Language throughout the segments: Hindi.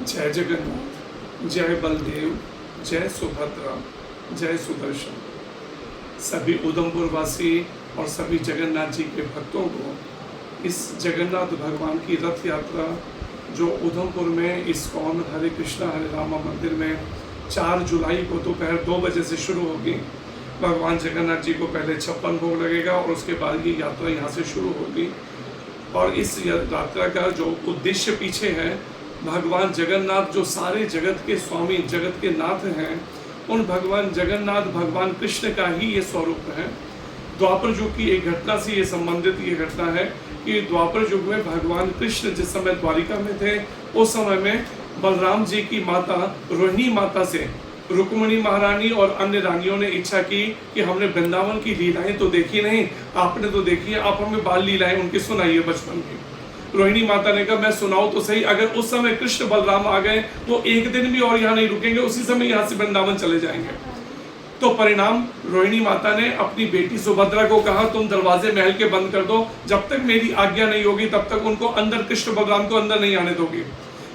जय जगन्नाथ, जय बलदेव, जय सुभद्रा, जय सुदर्शन। सभी उधमपुर वासी और सभी जगन्नाथ जी के भक्तों को इस जगन्नाथ भगवान की रथ यात्रा जो उधमपुर में इस्कॉन हरे कृष्णा हरे रामा मंदिर में 4 जुलाई को दोपहर 2 बजे से शुरू होगी। भगवान जगन्नाथ जी को पहले 56 भोग लगेगा और उसके बाद ये यात्रा यहाँ से शुरू होगी। और इस यात्रा का जो उद्देश्य पीछे है, भगवान जगन्नाथ जो सारे जगत के स्वामी जगत के नाथ हैं, उन भगवान जगन्नाथ भगवान कृष्ण का ही ये स्वरूप है। द्वापर युग की एक घटना से ये संबंधित ये घटना है कि द्वापर युग में भगवान कृष्ण जिस समय द्वारिका में थे, उस समय में बलराम जी की माता रोहिणी माता से रुक्मिणी महारानी और अन्य रानियों ने इच्छा की कि हमने वृंदावन की लीलाएं तो देखी नहीं, आपने तो देखी है, आप हमें बाल लीलाएं उनकी सुनाइए बचपन की। रोहिणी माता ने कहा मैं सुनाऊं तो सही, अगर उस समय कृष्ण बलराम आ गए तो एक दिन भी और यहाँ नहीं रुकेंगे, उसी समय यहाँ से वृंदावन चले जाएंगे। तो परिणाम रोहिणी माता ने अपनी बेटी सुभद्रा को कहा तुम दरवाजे महल के बंद कर दो, जब तक मेरी आज्ञा नहीं होगी तब तक उनको अंदर, कृष्ण बलराम को अंदर नहीं आने दोगी।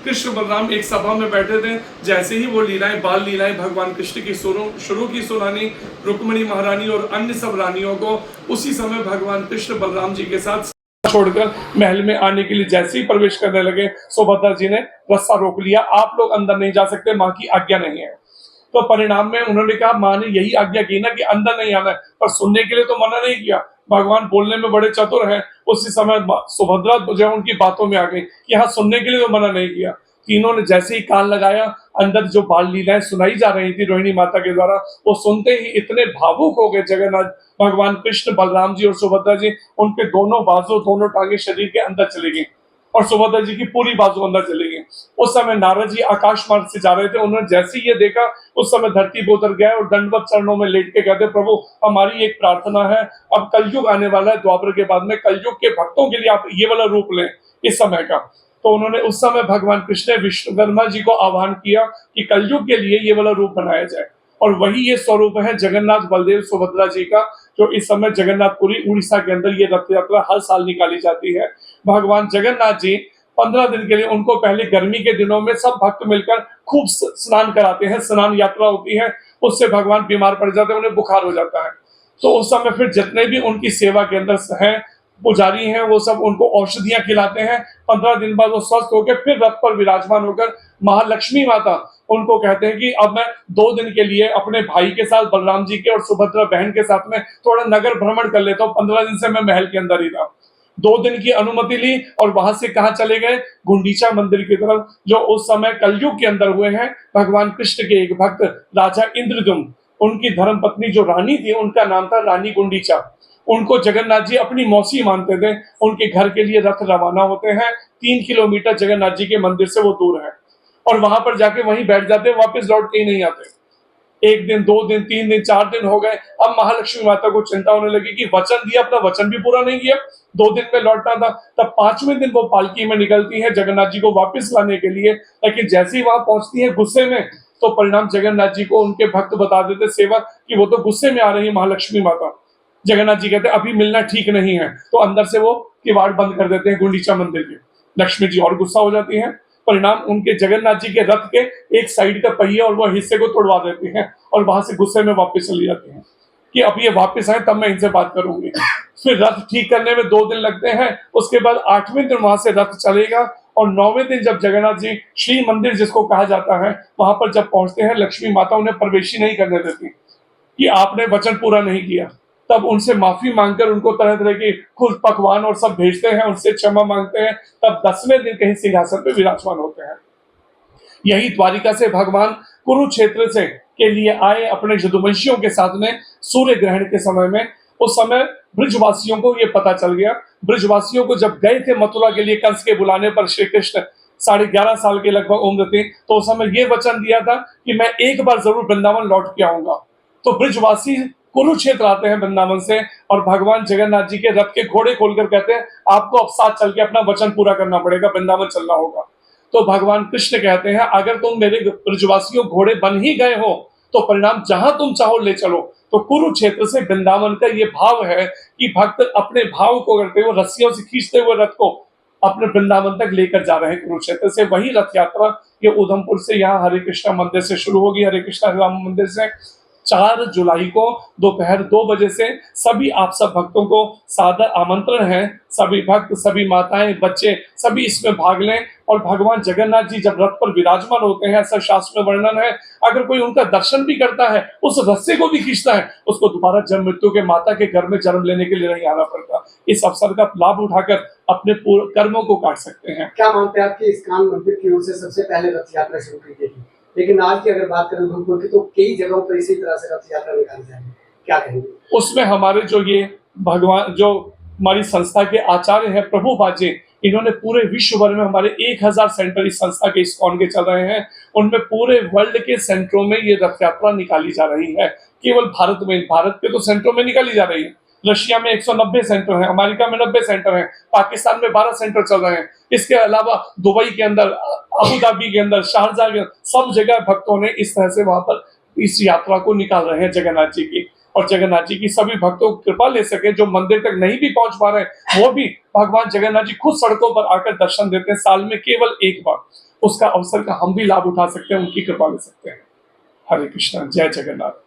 कृष्ण बलराम एक सभा में बैठे थे, जैसे ही वो लीलाएं बाल लीलाएं भगवान कृष्ण की शुरू की सुनानी रुक्मिणी महारानी और अन्य सब रानियों को, उसी समय भगवान कृष्ण बलराम जी के साथ छोड़कर महल में आने के लिए जैसे ही प्रवेश करने लगे, सुभद्रा जी ने रास्ता रोक लिया, आप लोग अंदर नहीं जा सकते, माँ की आज्ञा नहीं है। तो परिणाम में उन्होंने कहा माँ ने यही आज्ञा की ना कि अंदर नहीं आना है, पर सुनने के लिए तो मना नहीं किया। भगवान बोलने में बड़े चतुर हैं, उसी समय सुभद्रा जो उनकी बातों में आ गई कि हाँ सुनने के लिए तो मना नहीं किया। तीनों ने जैसे ही कान लगाया, अंदर जो बाल लीलाएं सुनाई जा रही थी रोहिणी माता के द्वारा, वो सुनते ही इतने भावुक हो गए जगन्नाथ भगवान कृष्ण बलराम जी और सुभद्रा जी, उनके दोनों बाजू दोनों टांगे शरीर के अंदर चली गई और सुभद्रा जी की पूरी बाजू अंदर चली गई। उस समय नारद जी आकाश मार्ग से जा रहे थे, उन्होंने जैसे ही ये देखा उस समय धरती पर उतर गए और दंडवत चरणों में लेट के कहते प्रभु हमारी एक प्रार्थना है, अब कलयुग आने वाला है, द्वापर के बाद में कलयुग के भक्तों के लिए आप ये वाला रूप लें इस समय का। तो उन्होंने उस समय भगवान कृष्ण ने विश्वकर्मा जी को आह्वान किया कि कलयुग के लिए ये वाला रूप बनाया जाए, और वही ये स्वरूप है जगन्नाथ बलदेव सुभद्रा जी का, जो इस समय जगन्नाथपुरी उड़ीसा के अंदर ये रथ यात्रा हर साल निकाली जाती है। भगवान जगन्नाथ जी 15 दिन के लिए, उनको पहले गर्मी के दिनों में सब भक्त मिलकर खूब स्नान कराते हैं, स्नान यात्रा होती है, उससे भगवान बीमार पड़ जाते हैं, उन्हें बुखार हो जाता है। तो उस समय फिर जितने भी उनकी सेवा के अंदर हैं पुजारी हैं, वो सब उनको औषधियां खिलाते हैं। 15 दिन बाद वो स्वस्थ होकर फिर रथ पर विराजमान होकर महालक्ष्मी माता उनको कहते हैं कि अब मैं 2 दिन के लिए अपने भाई के साथ बलराम जी के और सुभद्रा बहन के साथ में थोड़ा नगर भ्रमण कर लेता हूँ। 15 दिन से मैं महल के अंदर ही था। 2 दिन की अनुमति ली और वहां से कहा चले गए गुंडीचा मंदिर की तरफ, जो उस समय कलयुग के अंदर हुए हैं। भगवान कृष्ण के एक भक्त राजा इंद्रद्युम्न, उनकी धर्मपत्नी जो रानी थी उनका नाम था रानी गुंडीचा, उनको जगन्नाथ जी अपनी मौसी मानते थे। उनके घर के लिए रथ रवाना होते हैं, 3 किलोमीटर जगन्नाथ जी के मंदिर से वो दूर है, और वहां पर जाके वहीं बैठ जाते, वापस लौट के ही नहीं आते। 1 दिन 2 दिन 3 दिन 4 दिन हो गए। अब महालक्ष्मी माता को चिंता होने लगी कि वचन दिया, अपना वचन भी पूरा नहीं किया, 2 दिन में लौटना था। तब 5वें दिन वो पालकी में निकलती है जगन्नाथ जी को वापस लाने के लिए, लेकिन जैसे ही वहां पहुंचती है गुस्से में, तो परिणाम जगन्नाथ जी को उनके भक्त बता देते सेवक कि वो तो गुस्से में आ रही है महालक्ष्मी माता। जगन्नाथ जी कहते हैं अभी मिलना ठीक नहीं है, तो अंदर से वो किवाड़ बंद कर देते हैं गुंडीचा मंदिर के। लक्ष्मी जी और गुस्सा हो जाती हैं, परिणाम उनके जगन्नाथ जी के रथ के एक साइड का पहिया और वह हिस्से को तोड़वा देती हैं और वहां से गुस्से में वापस चली जाती हैं कि अब ये वापस आए तब मैं इनसे बात करूंगी। फिर रथ ठीक करने में 2 दिन लगते हैं, उसके बाद 8वें दिन वहां से रथ चलेगा, और 9वें दिन जब जगन्नाथ जी श्री मंदिर जिसको कहा जाता है वहां पर जब पहुंचते हैं, लक्ष्मी माता उन्हें प्रवेश नहीं करने देती कि आपने वचन पूरा नहीं किया। तब उनसे माफी मांगकर उनको तरह तरह के खुद पकवान और सब भेजते हैं, उनसे क्षमा मांगते हैं, तब 10वें दिन कहीं सिंहासन पे विराजमान होते हैं। यही द्वारिका से भगवान कुरुक्षेत्र से के लिए आए अपने यदुवंशियों के साथ में सूर्य ग्रहण के समय में। उस समय ब्रजवासियों को ये पता चल गया, ब्रजवासियों को जब गए थे मथुरा के लिए कंस के बुलाने पर, श्री कृष्ण 11.5 साल के लगभग उम्र थी, तो उस समय ये वचन दिया था कि मैं एक बार जरूर वृंदावन लौट के आऊंगा। तो ब्रजवासी कुरुक्षेत्र आते हैं वृंदावन से, और भगवान जगन्नाथ जी के रथ के घोड़े खोलकर कहते हैं आपको अब साथ चल के अपना वचन पूरा करना पड़ेगा, वृंदावन चलना होगा। तो भगवान कृष्ण कहते हैं अगर तुम मेरे ब्रजवासियों घोड़े बन ही गए हो तो परिणाम जहां तुम चाहो ले चलो। तो कुरुक्षेत्र से वृंदावन का ये भाव है कि भक्त अपने भाव को करते हुए रस्सियों से खींचते हुए रथ को अपने वृंदावन तक लेकर जा रहे हैं। कुरुक्षेत्र से वही रथ यात्रा ये उधमपुर से यहाँ हरे कृष्णा मंदिर से शुरू होगी, हरे कृष्णा राम मंदिर से 4 जुलाई को दोपहर 2 बजे से। सभी आप सब भक्तों को सादर आमंत्रण है, सभी भक्त, सभी माताएं, बच्चे सभी इसमें भाग लें। और भगवान जगन्नाथ जी जब रथ पर विराजमान होते हैं, ऐसा शास्त्र में वर्णन है, अगर कोई उनका दर्शन भी करता है, उस रस्से को भी खींचता है, उसको दोबारा जन्म मृत्यु के माता के घर में जन्म लेने के लिए नहीं आना पड़ता। इस अवसर का लाभ उठाकर अपने पूर्व कर्मों को काट सकते हैं। क्या मानते हैं आपकी इस्कॉन मंदिर की ओर से सबसे पहले रथ यात्रा शुरू की गई थी, लेकिन आज की अगर बात करें उधमपुर की, तो कई जगहों पर इसी तरह से रथ यात्रा निकाली जाएगी, क्या कहेंगे? उसमें हमारे जो ये भगवान, जो हमारी संस्था के आचार्य हैं प्रभु बाजे, इन्होंने पूरे विश्व भर में हमारे 1000 सेंटर इस संस्था के इस्कॉन के चल रहे हैं, उनमें पूरे वर्ल्ड के सेंटरों में ये रथ यात्रा निकाली जा रही है। केवल भारत के तो सेंटरों में निकाली जा रही है। रशिया में 190 सेंटर हैं, अमेरिका में 90 सेंटर हैं, पाकिस्तान में 12 सेंटर चल रहे हैं। इसके अलावा दुबई के अंदर, अबू धाबी के अंदर, शारजाह के अंदर, सब जगह भक्तों ने इस तरह से वहां पर इस यात्रा को निकाल रहे हैं जगन्नाथ जी की। और जगन्नाथ जी की सभी भक्तों को कृपा ले सके, जो मंदिर तक नहीं भी पहुंच पा रहे हैं, वो भी भगवान जगन्नाथ जी खुद सड़कों पर आकर दर्शन देते हैं, साल में केवल एक बार। उसका अवसर का हम भी लाभ उठा सकते हैं, उनकी कृपा ले सकते हैं। हरे कृष्णा, जय जगन्नाथ।